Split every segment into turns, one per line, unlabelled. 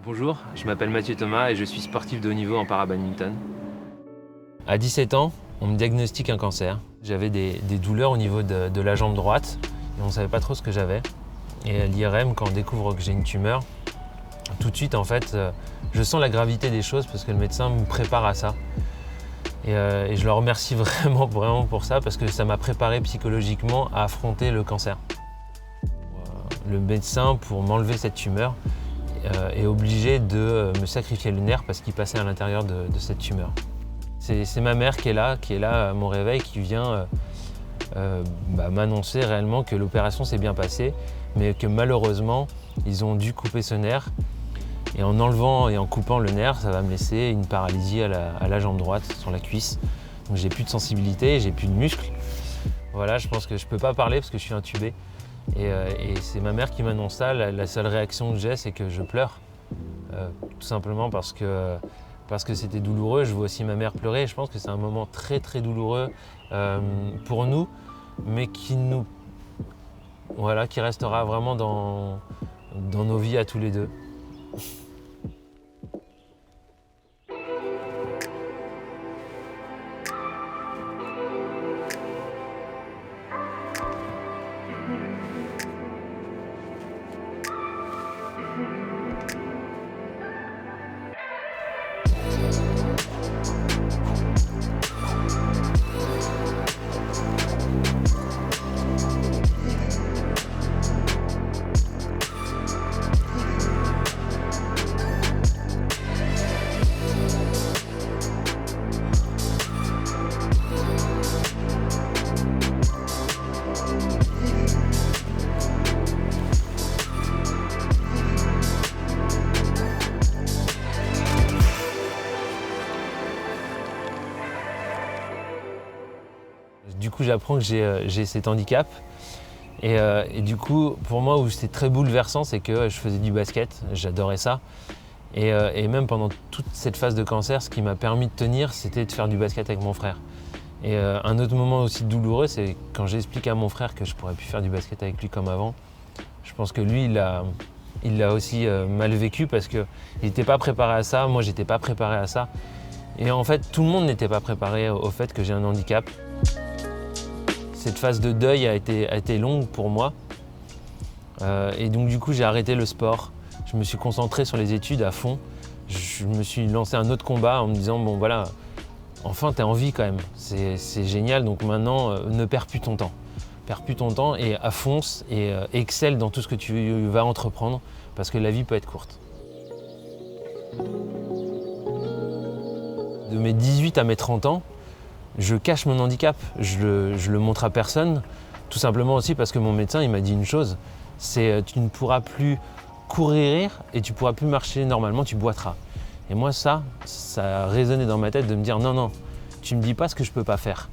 Bonjour, je m'appelle Mathieu Thomas et je suis sportif de haut niveau en para-badminton. À 17 ans, on me diagnostique un cancer. J'avais des douleurs au niveau de la jambe droite et on ne savait pas trop ce que j'avais. Et à l'IRM, quand on découvre que j'ai une tumeur, tout de suite, en fait, je sens la gravité des choses parce que le médecin me prépare à ça. Et je le remercie vraiment pour ça parce que ça m'a préparé psychologiquement à affronter le cancer. Le médecin, pour m'enlever cette tumeur, est obligé de me sacrifier le nerf parce qu'il passait à l'intérieur de cette tumeur. C'est ma mère qui est là à mon réveil, qui vient m'annoncer réellement que l'opération s'est bien passée, mais que malheureusement, ils ont dû couper ce nerf. Et en enlevant et en coupant le nerf, ça va me laisser une paralysie à la jambe droite, sur la cuisse. Donc j'ai plus de sensibilité, j'ai plus de muscles. Voilà, je pense que je peux pas parler parce que je suis intubé. Et c'est ma mère qui m'annonce ça. La seule réaction que j'ai, c'est que je pleure. Tout simplement parce que c'était douloureux. Je vois aussi ma mère pleurer. Je pense que c'est un moment très très douloureux pour nous, mais qui restera vraiment dans nos vies à tous les deux. Du coup, j'apprends que j'ai cet handicap. Et du coup, pour moi, où c'était très bouleversant, c'est que je faisais du basket, j'adorais ça. Et même pendant toute cette phase de cancer, ce qui m'a permis de tenir, c'était de faire du basket avec mon frère. Et un autre moment aussi douloureux, c'est quand j'explique à mon frère que je pourrais plus faire du basket avec lui comme avant. Je pense que lui, il l'a aussi mal vécu parce qu'il n'était pas préparé à ça, moi j'étais pas préparé à ça. Et en fait, tout le monde n'était pas préparé au fait que j'ai un handicap. Cette phase de deuil a été longue pour moi. Et donc du coup, j'ai arrêté le sport. Je me suis concentré sur les études à fond. Je me suis lancé un autre combat en me disant, bon voilà, enfin t'es en vie quand même. C'est génial, donc maintenant, ne perds plus ton temps. Perds plus ton temps et fonce et excelle dans tout ce que tu vas entreprendre parce que la vie peut être courte. De mes 18 à mes 30 ans, je cache mon handicap, je le montre à personne, tout simplement aussi parce que mon médecin il m'a dit une chose, c'est tu ne pourras plus courir et tu ne pourras plus marcher normalement, tu boiteras. Et moi ça a résonné dans ma tête de me dire non, tu ne me dis pas ce que je ne peux pas faire.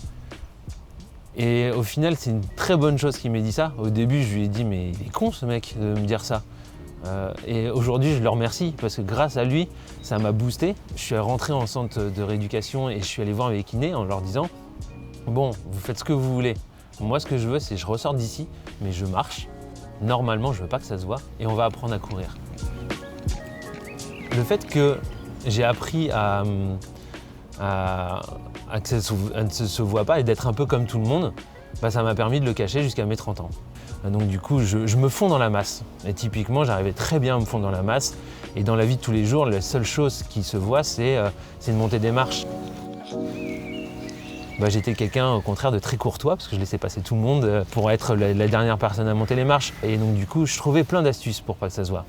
Et au final c'est une très bonne chose qu'il m'ait dit ça. Au début je lui ai dit mais il est con ce mec de me dire ça. Et aujourd'hui, je le remercie parce que grâce à lui, ça m'a boosté. Je suis rentré en centre de rééducation et je suis allé voir mes kinés en leur disant « Bon, vous faites ce que vous voulez. Moi, ce que je veux, c'est que je ressors d'ici, mais je marche. Normalement, je ne veux pas que ça se voit et on va apprendre à courir. » Le fait que j'ai appris à que ça ne se voit pas et d'être un peu comme tout le monde, ça m'a permis de le cacher jusqu'à mes 30 ans. Donc du coup, je me fonds dans la masse. Et typiquement, j'arrivais très bien à me fondre dans la masse. Et dans la vie de tous les jours, la seule chose qui se voit, c'est de monter des marches. J'étais quelqu'un, au contraire, de très courtois, parce que je laissais passer tout le monde pour être la dernière personne à monter les marches. Et donc du coup, je trouvais plein d'astuces pour pas que ça se voit.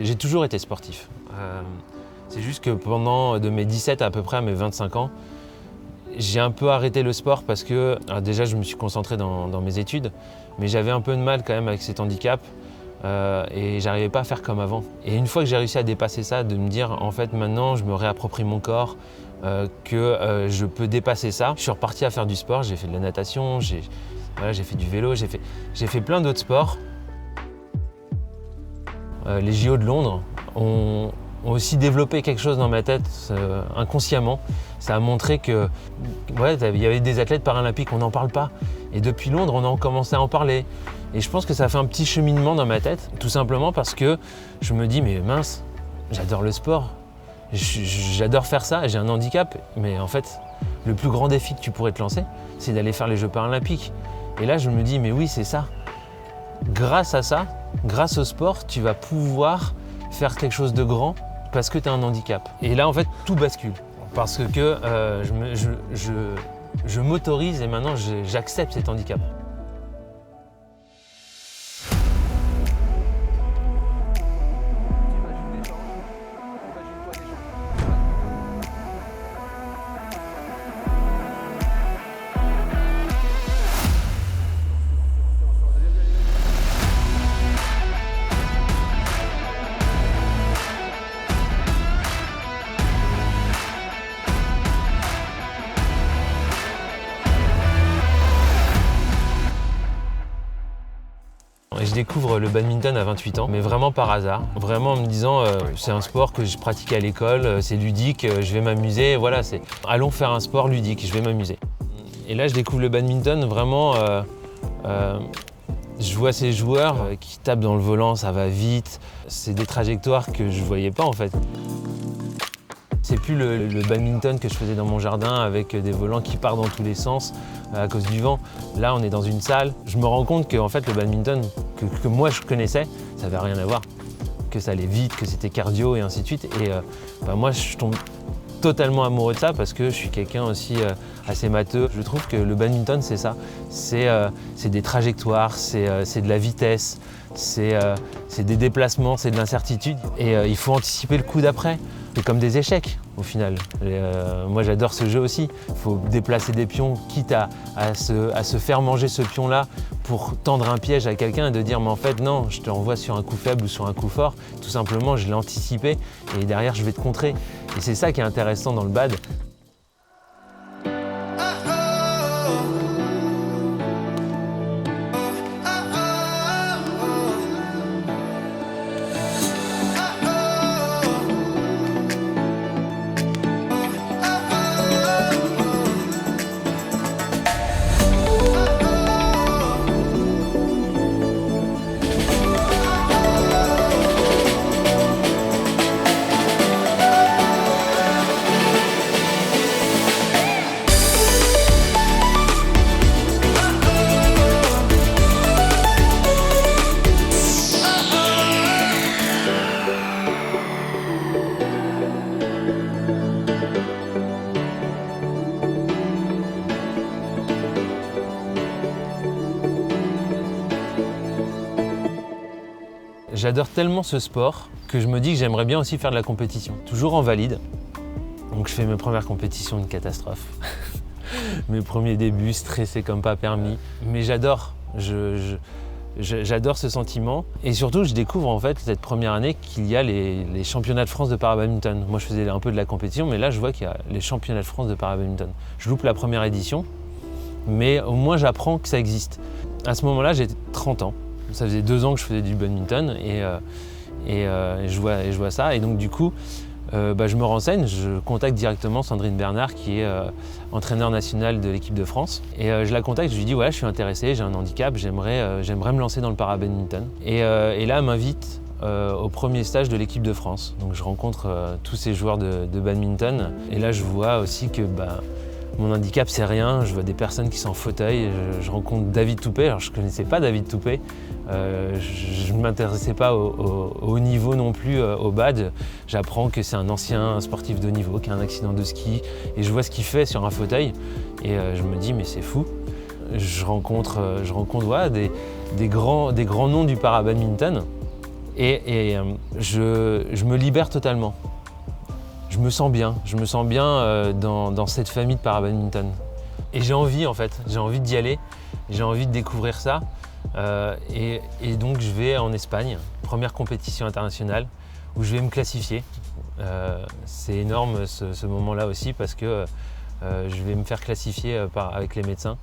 J'ai toujours été sportif. C'est juste que pendant de mes 17 à peu près à mes 25 ans, j'ai un peu arrêté le sport parce que déjà je me suis concentré dans mes études, mais j'avais un peu de mal quand même avec cet handicap et j'arrivais pas à faire comme avant. Et une fois que j'ai réussi à dépasser ça, de me dire en fait maintenant je me réapproprie mon corps, que je peux dépasser ça, je suis reparti à faire du sport, j'ai fait de la natation, j'ai fait du vélo, j'ai fait plein d'autres sports. Les JO de Londres ont aussi développé quelque chose dans ma tête inconsciemment. Ça a montré que il y avait des athlètes paralympiques, on n'en parle pas. Et depuis Londres, on a commencé à en parler. Et je pense que ça a fait un petit cheminement dans ma tête, tout simplement parce que je me dis, mais mince, j'adore le sport, j'adore faire ça, j'ai un handicap, mais en fait, le plus grand défi que tu pourrais te lancer, c'est d'aller faire les Jeux paralympiques. Et là, je me dis, mais oui, c'est ça. Grâce à ça, grâce au sport, tu vas pouvoir faire quelque chose de grand parce que tu as un handicap. Et là, en fait, tout bascule. Parce que je m'autorise et maintenant j'accepte cet handicap. Et je découvre le badminton à 28 ans, mais vraiment par hasard. Vraiment en me disant, c'est un sport que je pratiquais à l'école, c'est ludique, je vais m'amuser, voilà, allons faire un sport ludique, je vais m'amuser. Et là, je découvre le badminton, vraiment, je vois ces joueurs qui tapent dans le volant, ça va vite. C'est des trajectoires que je ne voyais pas en fait. C'est plus le badminton que je faisais dans mon jardin avec des volants qui partent dans tous les sens à cause du vent. Là, on est dans une salle. Je me rends compte que en fait, le badminton que moi je connaissais, ça n'avait rien à voir. Que ça allait vite, que c'était cardio et ainsi de suite. Et moi, je tombe totalement amoureux de ça parce que je suis quelqu'un aussi assez matheux. Je trouve que le badminton, c'est ça. C'est des trajectoires, c'est de la vitesse, c'est des déplacements, c'est de l'incertitude. Et il faut anticiper le coup d'après. C'est comme des échecs au final. Moi j'adore ce jeu aussi. Il faut déplacer des pions, quitte à se faire manger ce pion-là pour tendre un piège à quelqu'un et de dire mais en fait non, je te renvoie sur un coup faible ou sur un coup fort. Tout simplement, je l'ai anticipé et derrière je vais te contrer. Et c'est ça qui est intéressant dans le bad. J'adore tellement ce sport que je me dis que j'aimerais bien aussi faire de la compétition. Toujours en valide. Donc je fais mes premières compétitions, une catastrophe. Mes premiers débuts, stressés comme pas permis. Mais j'adore. J'adore ce sentiment. Et surtout, je découvre en fait cette première année qu'il y a les championnats de France de para-badminton. Moi, je faisais un peu de la compétition, mais là, je vois qu'il y a les championnats de France de para-badminton. Je loupe la première édition, mais au moins, j'apprends que ça existe. À ce moment-là, j'ai 30 ans. Ça faisait 2 ans que je faisais du badminton et je vois ça. Et donc du coup, je me renseigne, je contacte directement Sandrine Bernard qui est entraîneur national de l'équipe de France. Et je la contacte, je lui dis voilà, je suis intéressé, j'ai un handicap, j'aimerais me lancer dans le para-badminton. Et là, elle m'invite au premier stage de l'équipe de France. Donc je rencontre tous ces joueurs de badminton. Et là, je vois aussi que mon handicap, c'est rien. Je vois des personnes qui sont en fauteuil. Je rencontre David Toupet. Alors, je ne connaissais pas David Toupet. Je ne m'intéressais pas au haut niveau non plus, au bad. J'apprends que c'est un ancien sportif de haut niveau qui a un accident de ski. Et je vois ce qu'il fait sur un fauteuil. Et je me dis, mais c'est fou. Je rencontre des grands noms du para-badminton. Je me libère totalement. Je me sens bien dans cette famille de para-badminton. Et j'ai envie en fait, j'ai envie d'y aller, j'ai envie de découvrir ça. Et donc je vais en Espagne, première compétition internationale, où je vais me classifier. C'est énorme ce moment-là aussi parce que je vais me faire classifier avec les médecins.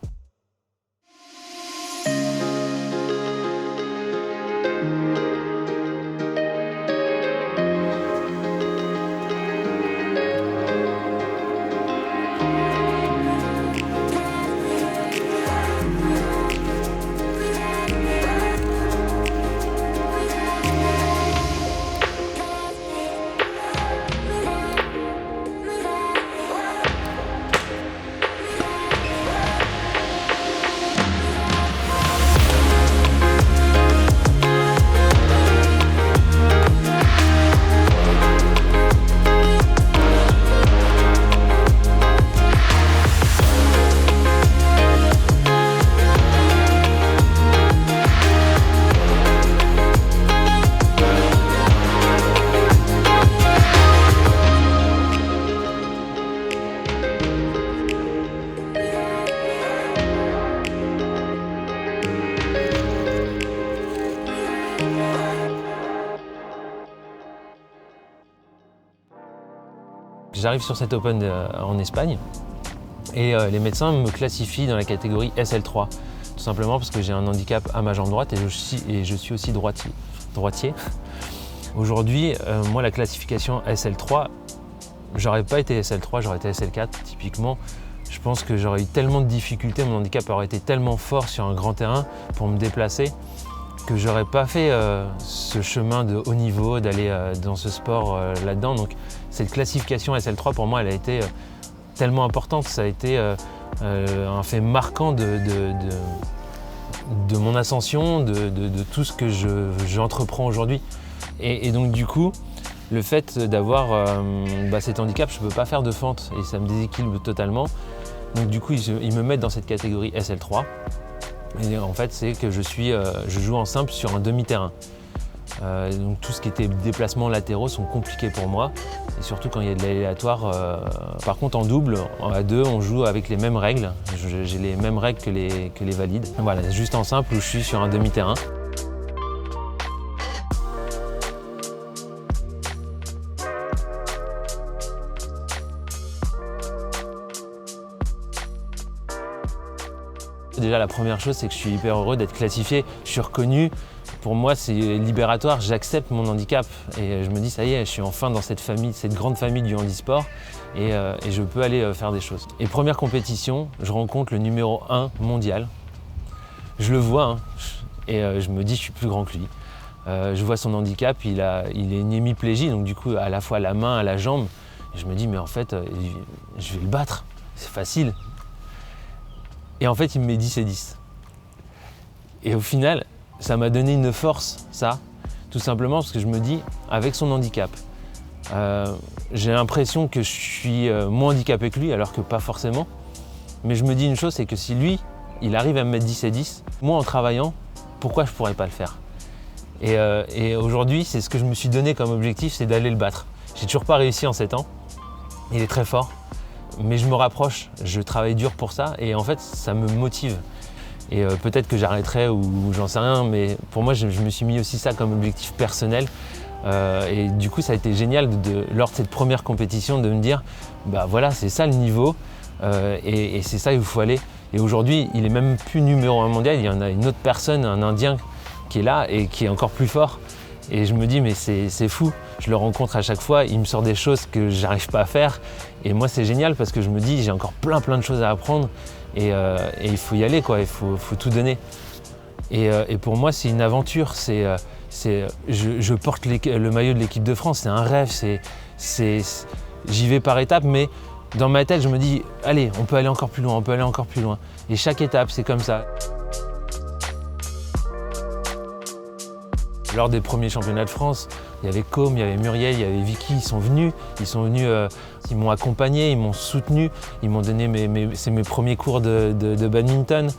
J'arrive sur cet Open en Espagne et les médecins me classifient dans la catégorie SL3, tout simplement parce que j'ai un handicap à ma jambe droite et je suis aussi droitier. Aujourd'hui, moi la classification SL3, j'aurais pas été SL3, j'aurais été SL4 typiquement. Je pense que j'aurais eu tellement de difficultés, mon handicap aurait été tellement fort sur un grand terrain pour me déplacer que j'aurais pas fait ce chemin de haut niveau, d'aller dans ce sport là-dedans. Donc cette classification SL3 pour moi elle a été tellement importante, ça a été un fait marquant de mon ascension, de tout ce que j'entreprends aujourd'hui. Et donc du coup, le fait d'avoir cet handicap, je ne peux pas faire de fente et ça me déséquilibre totalement. Donc du coup, ils me mettent dans cette catégorie SL3. Et en fait, c'est que je joue en simple sur un demi-terrain. Donc tout ce qui était déplacements latéraux sont compliqués pour moi. Et surtout quand il y a de l'aléatoire. Par contre, en double, à deux, on joue avec les mêmes règles. J'ai les mêmes règles que les valides. Voilà, juste en simple où je suis sur un demi-terrain. Déjà, la première chose, c'est que je suis hyper heureux d'être classifié. Je suis reconnu. Pour moi, c'est libératoire. J'accepte mon handicap. Et je me dis, ça y est, je suis enfin dans cette famille, cette grande famille du handisport. Et je peux aller faire des choses. Et première compétition, je rencontre le numéro 1 mondial. Je le vois, hein, et je me dis, je suis plus grand que lui. Je vois son handicap, il est une hémiplégie, donc du coup, à la fois à la main, à la jambe. Et je me dis, mais en fait, je vais le battre. C'est facile. Et en fait, il me met 10 et 10. Et au final, ça m'a donné une force, ça, tout simplement parce que je me dis, avec son handicap, j'ai l'impression que je suis moins handicapé que lui, alors que pas forcément. Mais je me dis une chose, c'est que si lui, il arrive à me mettre 10 et 10, moi en travaillant, pourquoi je pourrais pas le faire ? Et aujourd'hui, c'est ce que je me suis donné comme objectif, c'est d'aller le battre. J'ai toujours pas réussi en 7 ans, il est très fort. Mais je me rapproche, je travaille dur pour ça et en fait ça me motive. Et peut-être que j'arrêterai ou j'en sais rien, mais pour moi je me suis mis aussi ça comme objectif personnel. Et du coup ça a été génial lors de cette première compétition de me dire bah voilà c'est ça le niveau et c'est ça où il faut aller. Et aujourd'hui il est même plus numéro 1 mondial, il y en a une autre personne, un Indien qui est là et qui est encore plus fort. Et je me dis mais c'est fou, je le rencontre à chaque fois, il me sort des choses que j'arrive pas à faire. Et moi c'est génial parce que je me dis j'ai encore plein de choses à apprendre et il faut y aller quoi, il faut tout donner. Et pour moi c'est une aventure, je porte le maillot de l'équipe de France, c'est un rêve, j'y vais par étapes mais dans ma tête je me dis allez on peut aller encore plus loin, Et chaque étape c'est comme ça. Lors des premiers championnats de France, il y avait Com, il y avait Muriel, il y avait Vicky, ils sont venus, ils m'ont accompagné, ils m'ont soutenu, ils m'ont donné mes premiers cours de badminton.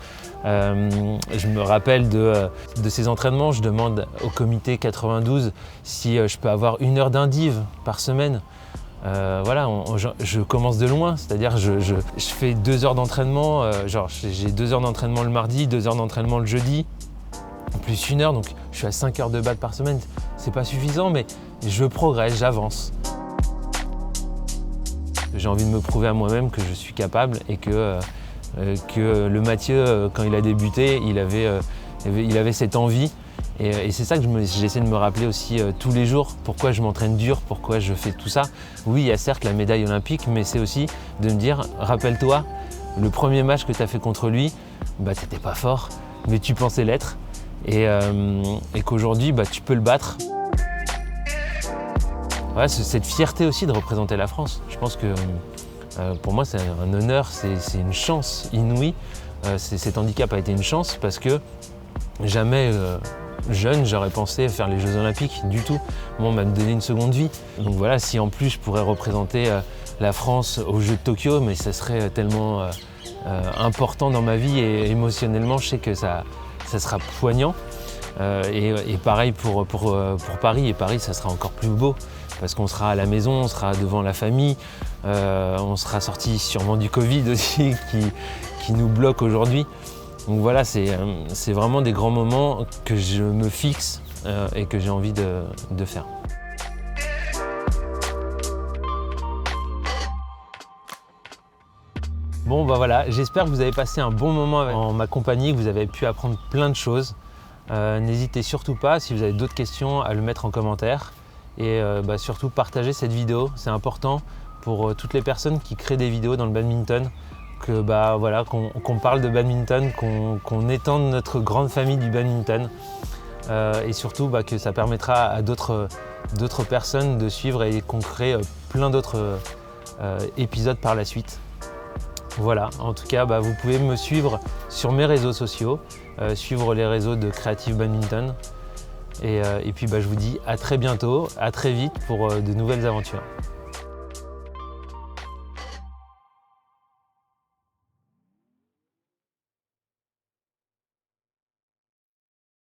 Je me rappelle de ces entraînements, je demande au comité 92 si je peux avoir 1 heure d'indiv par semaine. Voilà, je commence de loin, c'est-à-dire je fais 2 heures d'entraînement, j'ai 2 heures d'entraînement le mardi, 2 heures d'entraînement le jeudi, plus 1 heure, donc je suis à 5 heures de bad par semaine. C'est pas suffisant, mais je progresse, j'avance. J'ai envie de me prouver à moi-même que je suis capable et que le Mathieu, quand il a débuté, il avait cette envie. Et c'est ça que j'essaie de me rappeler aussi tous les jours, pourquoi je m'entraîne dur, pourquoi je fais tout ça. Oui, il y a certes la médaille olympique, mais c'est aussi de me dire, rappelle-toi, le premier match que tu as fait contre lui, t'étais pas fort, mais tu pensais l'être, et qu'aujourd'hui, tu peux le battre. Ouais, cette fierté aussi de représenter la France. Je pense que pour moi, c'est un honneur, c'est une chance inouïe. Cet handicap a été une chance parce que jamais jeune, j'aurais pensé faire les Jeux Olympiques du tout. Moi, on m'a donné une seconde vie. Donc voilà, si en plus je pourrais représenter la France aux Jeux de Tokyo, mais ça serait tellement important dans ma vie et émotionnellement, je sais que ça sera poignant. Et pareil pour Paris, et Paris, ça sera encore plus beau parce qu'on sera à la maison, on sera devant la famille, on sera sorti sûrement du Covid aussi qui nous bloque aujourd'hui. Donc voilà, c'est vraiment des grands moments que je me fixe et que j'ai envie de faire. Bon voilà, j'espère que vous avez passé un bon moment en ma compagnie, que vous avez pu apprendre plein de choses. N'hésitez surtout pas, si vous avez d'autres questions, à le mettre en commentaire. Et surtout, partagez cette vidéo, c'est important pour toutes les personnes qui créent des vidéos dans le badminton. Qu'on parle de badminton, qu'on étende notre grande famille du badminton et surtout que ça permettra à d'autres personnes de suivre et qu'on crée plein d'autres épisodes par la suite. Voilà, en tout cas, vous pouvez me suivre sur mes réseaux sociaux, suivre les réseaux de Creative Badminton et puis je vous dis à très bientôt, à très vite pour de nouvelles aventures.